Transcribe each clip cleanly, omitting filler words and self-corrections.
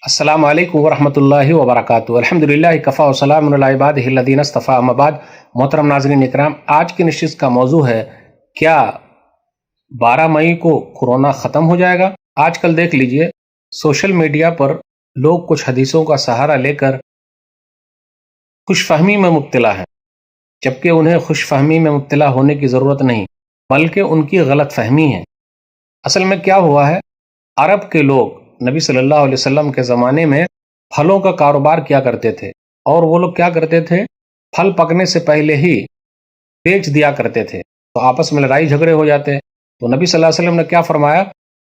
السلام علیکم ورحمۃ اللہ وبرکاتہ۔ الحمدللہ کفا وسلام علی عبادہ الذین اصطفیٰ، اما بعد۔ محترم ناظرین اکرام، آج کی نشست کا موضوع ہے کیا 12 مئی کو کورونا ختم ہو جائے گا؟ آج کل دیکھ لیجئے سوشل میڈیا پر لوگ کچھ حدیثوں کا سہارا لے کر خوش فہمی میں مبتلا ہیں، جبکہ انہیں خوش فہمی میں مبتلا ہونے کی ضرورت نہیں، بلکہ ان کی غلط فہمی ہے۔ اصل میں کیا ہوا ہے، عرب کے لوگ نبی صلی اللہ علیہ وسلم کے زمانے میں پھلوں کا کاروبار کیا کرتے تھے، اور وہ لوگ کیا کرتے تھے، پھل پکنے سے پہلے ہی بیچ دیا کرتے تھے، تو آپس میں لڑائی جھگڑے ہو جاتے۔ تو نبی صلی اللہ علیہ وسلم نے کیا فرمایا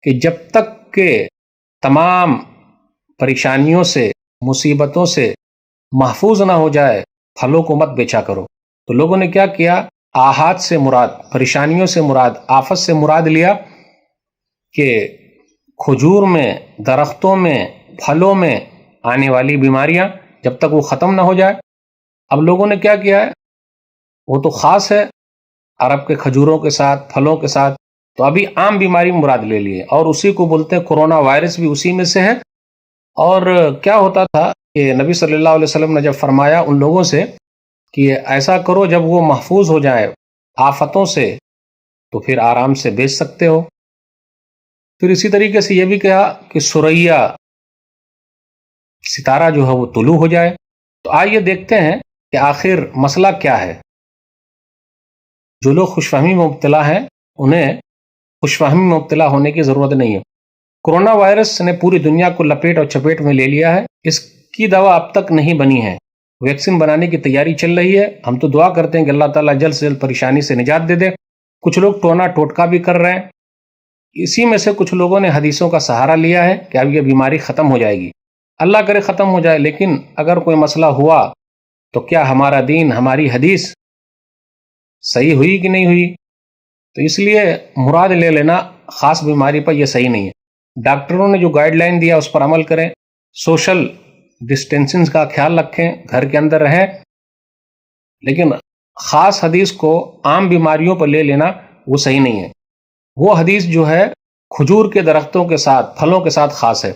کہ جب تک کہ تمام پریشانیوں سے، مصیبتوں سے محفوظ نہ ہو جائے، پھلوں کو مت بیچا کرو۔ تو لوگوں نے کیا کیا، آحات سے مراد، پریشانیوں سے مراد، آفت سے مراد لیا کہ کھجور میں، درختوں میں، پھلوں میں آنے والی بیماریاں جب تک وہ ختم نہ ہو جائے۔ اب لوگوں نے کیا کیا ہے، وہ تو خاص ہے عرب کے کھجوروں کے ساتھ، پھلوں کے ساتھ، تو ابھی عام بیماری مراد لے لیے، اور اسی کو بولتے ہیں کورونا وائرس، بھی اسی میں سے ہے۔ اور کیا ہوتا تھا کہ نبی صلی اللہ علیہ وسلم نے جب فرمایا ان لوگوں سے کہ ایسا کرو جب وہ محفوظ ہو جائے آفتوں سے تو پھر آرام سے بیچ سکتے ہو۔ پھر اسی طریقے سے یہ بھی کہا کہ سریا، ستارہ جو ہے وہ طلوع ہو جائے۔ تو آئیے دیکھتے ہیں کہ آخر مسئلہ کیا ہے۔ جو لوگ خوش فہمی میں مبتلا ہیں انہیں خوش فہمی میں مبتلا ہونے کی ضرورت نہیں ہے۔ کورونا وائرس نے پوری دنیا کو لپیٹ اور چپیٹ میں لے لیا ہے۔ اس کی دوا اب تک نہیں بنی ہے، ویکسین بنانے کی تیاری چل رہی ہے۔ ہم تو دعا کرتے ہیں کہ اللہ تعالیٰ جلد سے جلد پریشانی سے نجات دے دے۔ کچھ لوگ ٹونا ٹوٹکا بھی کر رہے ہیں، اسی میں سے کچھ لوگوں نے حدیثوں کا سہارا لیا ہے کہ اب یہ بیماری ختم ہو جائے گی۔ اللہ کرے ختم ہو جائے، لیکن اگر کوئی مسئلہ ہوا تو کیا ہمارا دین، ہماری حدیث صحیح ہوئی کہ نہیں ہوئی؟ تو اس لیے مراد لے لینا خاص بیماری پر یہ صحیح نہیں ہے۔ ڈاکٹروں نے جو گائیڈ لائن دیا اس پر عمل کریں، سوشل ڈسٹینسنگ کا خیال رکھیں، گھر کے اندر رہیں، لیکن خاص حدیث کو عام بیماریوں پر لے لینا وہ صحیح نہیں ہے۔ وہ حدیث جو ہے کھجور کے درختوں کے ساتھ، پھلوں کے ساتھ خاص ہے۔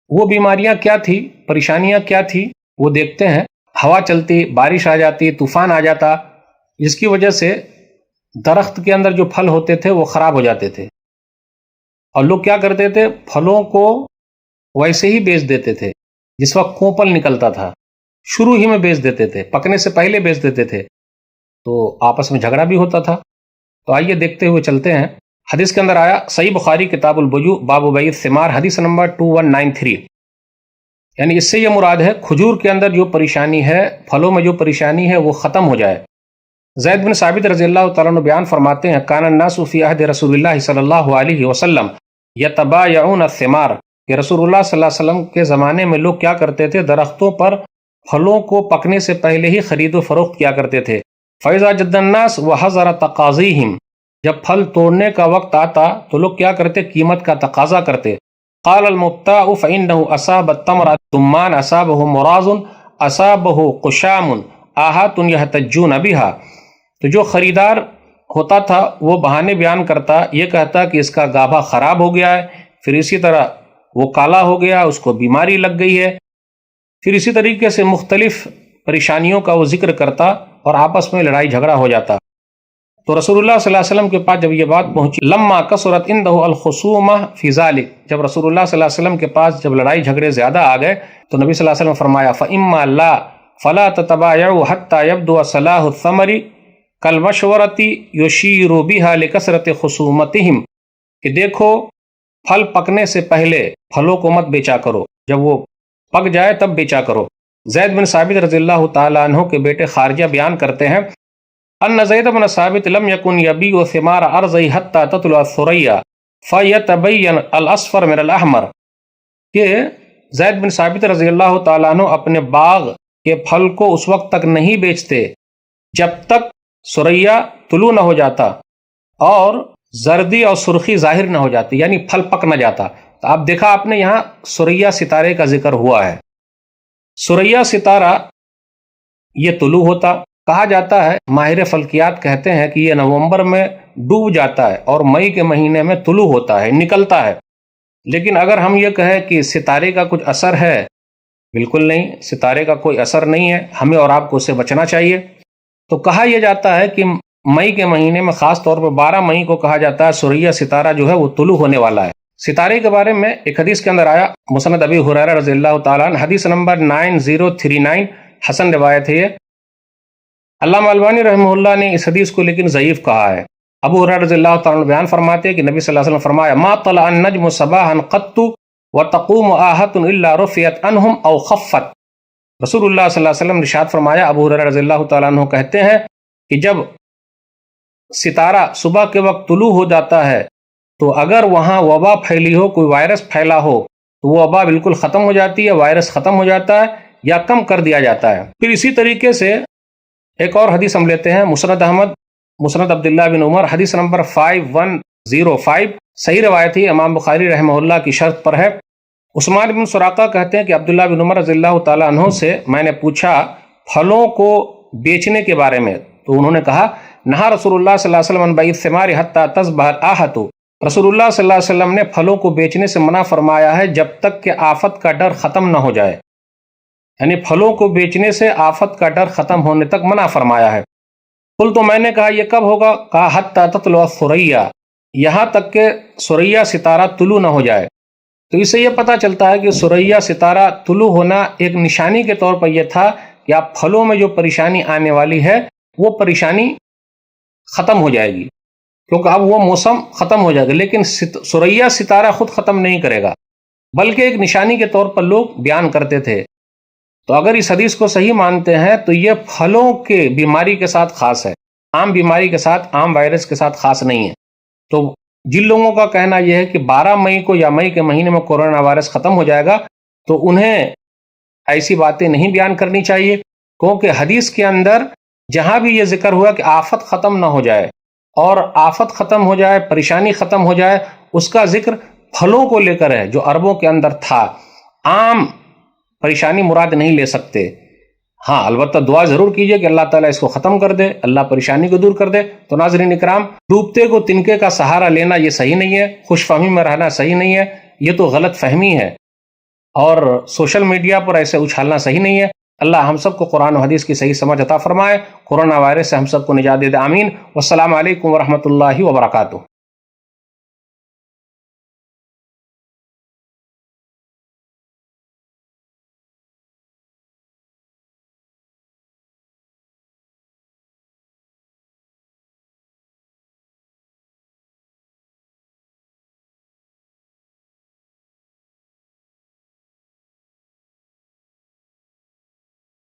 وہ بیماریاں کیا تھی، پریشانیاں کیا تھی، وہ دیکھتے ہیں۔ ہوا چلتی، بارش آ جاتی، طوفان آ جاتا، جس کی وجہ سے درخت کے اندر جو پھل ہوتے تھے وہ خراب ہو جاتے تھے، اور لوگ کیا کرتے تھے، پھلوں کو ویسے ہی بیچ دیتے تھے۔ جس وقت کونپل نکلتا تھا شروع ہی میں بیچ دیتے تھے، پکنے سے پہلے بیچ دیتے تھے، تو آپس میں جھگڑا بھی ہوتا تھا۔ تو آئیے دیکھتے ہوئے چلتے ہیں۔ حدیث کے اندر آیا، صحیح بخاری کتاب البیوع باب بیع الثمار، حدیث نمبر 2193، یعنی اس سے یہ مراد ہے کھجور کے اندر جو پریشانی ہے، پھلوں میں جو پریشانی ہے وہ ختم ہو جائے۔ زید بن ثابت رضی اللہ تعالیٰ عنہ بیان فرماتے ہیں، کان الناس فی عہد رسول اللہ صلی اللہ علیہ وسلم یتبایعون الثمار، کہ رسول اللہ صلی اللہ علیہ وسلم کے زمانے میں لوگ کیا کرتے تھے، درختوں پر پھلوں کو پکنے سے پہلے ہی خرید و فروخت کیا کرتے تھے۔ فَإِذَا جَدَّ النَّاسُ وَحَضَرَ تَقَاضِيهِمْ، جب پھل توڑنے کا وقت آتا تو لوگ کیا کرتے، قیمت کا تقاضا کرتے۔ قال المبتاع فإنه أصاب التمر التمان أصابه مراض أصابه قشام آحات يحتجون بها، تو جو خریدار ہوتا تھا وہ بہانے بیان کرتا، یہ کہتا کہ اس کا گابھا خراب ہو گیا ہے، پھر اسی طرح وہ کالا ہو گیا، اس کو بیماری لگ گئی ہے، پھر اسی طریقے سے مختلف پریشانیوں کا وہ ذکر کرتا، اور آپس میں لڑائی جھگڑا ہو جاتا۔ تو رسول اللہ صلی اللہ علیہ وسلم کے پاس جب یہ بات پہنچی، لما کثرت عنده الخصومہ فی ذلک، جب رسول اللہ صلی اللہ علیہ وسلم کے پاس جب لڑائی جھگڑے زیادہ آ گئے تو نبی صلی اللہ علیہ وسلم نے فرمایا، فإما لا فلا تتبايعوا حتى يبدو صلاح الثمر كالمشورة يشير بها لكثرة خصومتهم، کہ دیکھو پھل پکنے سے پہلے پھلوں کو مت بیچا کرو، جب وہ پک جائے تب بیچا کرو۔ زید بن ثابت رضی اللہ تعالیٰ عنہ کے بیٹے خارجہ بیان کرتے ہیں، ان زید بن ثابت لم يكن يبيع ثمار ارضه حتى تطلع الثريا فيتبين الاصفر من الاحمر، کہ زید بن ثابت رضی اللہ تعالیٰ عنہ اپنے باغ کے پھل کو اس وقت تک نہیں بیچتے جب تک ثریا طلوع نہ ہو جاتا اور زردی اور سرخی ظاہر نہ ہو جاتی، یعنی پھل پک نہ جاتا۔ تو آپ دیکھا آپ نے یہاں ثریا ستارے کا ذکر ہوا ہے۔ ثریا ستارہ یہ طلوع ہوتا، کہا جاتا ہے، ماہر فلکیات کہتے ہیں کہ یہ نومبر میں ڈوب جاتا ہے اور مئی کے مہینے میں طلوع ہوتا ہے، نکلتا ہے۔ لیکن اگر ہم یہ کہیں کہ ستارے کا کچھ اثر ہے، بالکل نہیں، ستارے کا کوئی اثر نہیں ہے، ہمیں اور آپ کو اس سے بچنا چاہیے۔ تو کہا یہ جاتا ہے کہ مئی کے مہینے میں خاص طور پر 12 مئی کو کہا جاتا ہے سریہ ستارہ جو ہے وہ طلوع ہونے والا ہے۔ ستارے کے بارے میں ایک حدیث کے اندر آیا، مسند ابی ہریرہ رضی اللہ تعالیٰ عنہ، حدیث نمبر 9039، حسن روایت ہے یہ۔ علامہ البانی رحمہ اللہ نے اس حدیث کو لیکن ضعیف کہا ہے۔ ابو ہریرہ رضی اللہ تعالیٰ عنہ بیان فرماتے ہیں کہ نبی صلی اللہ علیہ وسلم فرمایا، ما طلع النجم صباحا قط وتقوم آہۃ الا رفعت عنہم او خفت۔ رسول اللہ صلی اللہ علیہ وسلم نے ارشاد فرمایا، ابو ہریرہ رضی اللہ تعالیٰ عنہ کہتے ہیں کہ جب ستارہ صبح کے وقت طلوع ہو جاتا ہے تو اگر وہاں وبا پھیلی ہو، کوئی وائرس پھیلا ہو، تو وہ وبا بالکل ختم ہو جاتی ہے، وائرس ختم ہو جاتا ہے یا کم کر دیا جاتا ہے۔ پھر اسی طریقے سے ایک اور حدیث ہم لیتے ہیں، مسند احمد، مسند عبداللہ بن عمر، حدیث نمبر 5105، صحیح روایت ہے، امام بخاری رحمہ اللہ کی شرط پر ہے۔ عثمان بن سراقہ کہتے ہیں کہ عبداللہ بن عمر رضی اللہ تعالیٰ عنہ سے میں نے پوچھا پھلوں کو بیچنے کے بارے میں، تو انہوں نے کہا، نہا رسول اللہ صلی اللہ علیہ وسلم عن بیع الثمار حتی تصبح الآحۃ، رسول اللہ صلی اللہ علیہ وسلم نے پھلوں کو بیچنے سے منع فرمایا ہے جب تک کہ آفت کا ڈر ختم نہ ہو جائے، یعنی پھلوں کو بیچنے سے آفت کا ڈر ختم ہونے تک منع فرمایا ہے۔ قل، تو میں نے کہا یہ کب ہوگا؟ کہا حتی تطلع الثریہ، یہاں تک کہ ثریہ ستارہ طلوع نہ ہو جائے۔ تو اس سے یہ پتہ چلتا ہے کہ ثریہ ستارہ طلوع ہونا ایک نشانی کے طور پر یہ تھا کہ آپ پھلوں میں جو پریشانی آنے والی ہے وہ پریشانی ختم ہو جائے گی، کیونکہ اب وہ موسم ختم ہو جائے گا، لیکن ثریہ ستارہ خود ختم نہیں کرے گا، بلکہ ایک نشانی کے طور پر لوگ بیان کرتے تھے۔ تو اگر اس حدیث کو صحیح مانتے ہیں تو یہ پھلوں کے بیماری کے ساتھ خاص ہے، عام بیماری کے ساتھ، عام وائرس کے ساتھ خاص نہیں ہے۔ تو جن لوگوں کا کہنا یہ ہے کہ 12 مئی کو یا مئی کے مہینے میں کورونا وائرس ختم ہو جائے گا، تو انہیں ایسی باتیں نہیں بیان کرنی چاہیے، کیونکہ حدیث کے اندر جہاں بھی یہ ذکر ہوا کہ آفت ختم نہ ہو جائے، اور آفت ختم ہو جائے، پریشانی ختم ہو جائے، اس کا ذکر پھلوں کو لے کر ہے جو عربوں کے اندر تھا۔ عام پریشانی مراد نہیں لے سکتے، ہاں البتہ دعا ضرور کیجئے کہ اللہ تعالیٰ اس کو ختم کر دے، اللہ پریشانی کو دور کر دے۔ تو ناظرین اکرام، ڈوبتے کو تنکے کا سہارا لینا یہ صحیح نہیں ہے، خوش فہمی میں رہنا صحیح نہیں ہے، یہ تو غلط فہمی ہے، اور سوشل میڈیا پر ایسے اچھالنا صحیح نہیں ہے۔ اللہ ہم سب کو قرآن و حدیث کی صحیح سمجھ عطا فرمائے، کورونا وائرس سے ہم سب کو نجات دے دے، آمین۔ والسلام علیکم ورحمۃ اللہ وبرکاتہ۔